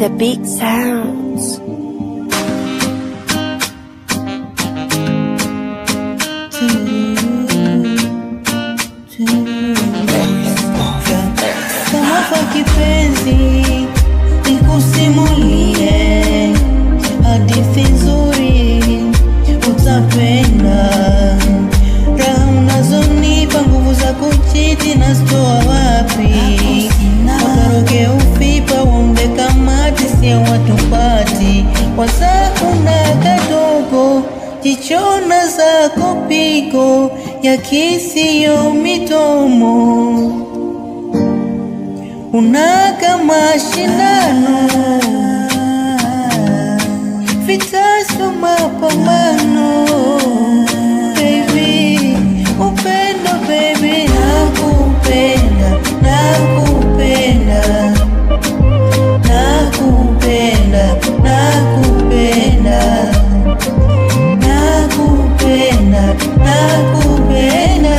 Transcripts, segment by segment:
the beat sounds. Kama kwa kipenzi nikusimulie hadithi nzuri utapenda. Raha unazonipa nguvu za kuchiti na stoa wapi? Wakaroge ufipa waunde kamati siya watupati. Wasakuna kadogo jichona zako pigo ya kisiyo mitomo. Unaka mashindano vitasu mapambano. Baby, upendo baby, nakupenda, nakupenda, nakupenda, nakupenda, nakupenda, nakupenda,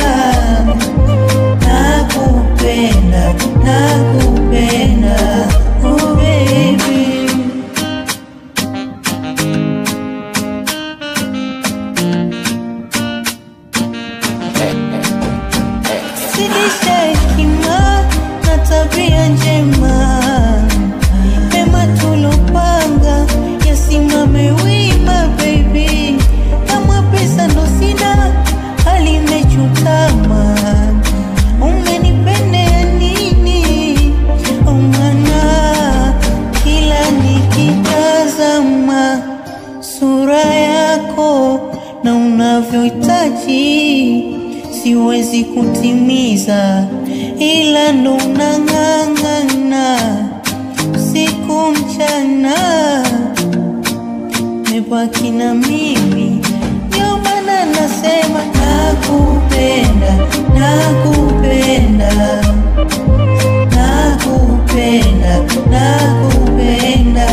nakupenda, nakupenda, oh baby. Zidisha hekima na tabia njema, mema tulopanga yasimame wima baby. Kama pesa ndo sina hali imechutama, umenipendea nini? Oh mana kila nikitazama sura yako na unavyohitaji siwezi kutimiza, ila ndo unang'ang'ana usiku mchana. Mebaki na mimi ndio maana nasema nakupenda, nakupenda, nakupenda, nakupenda.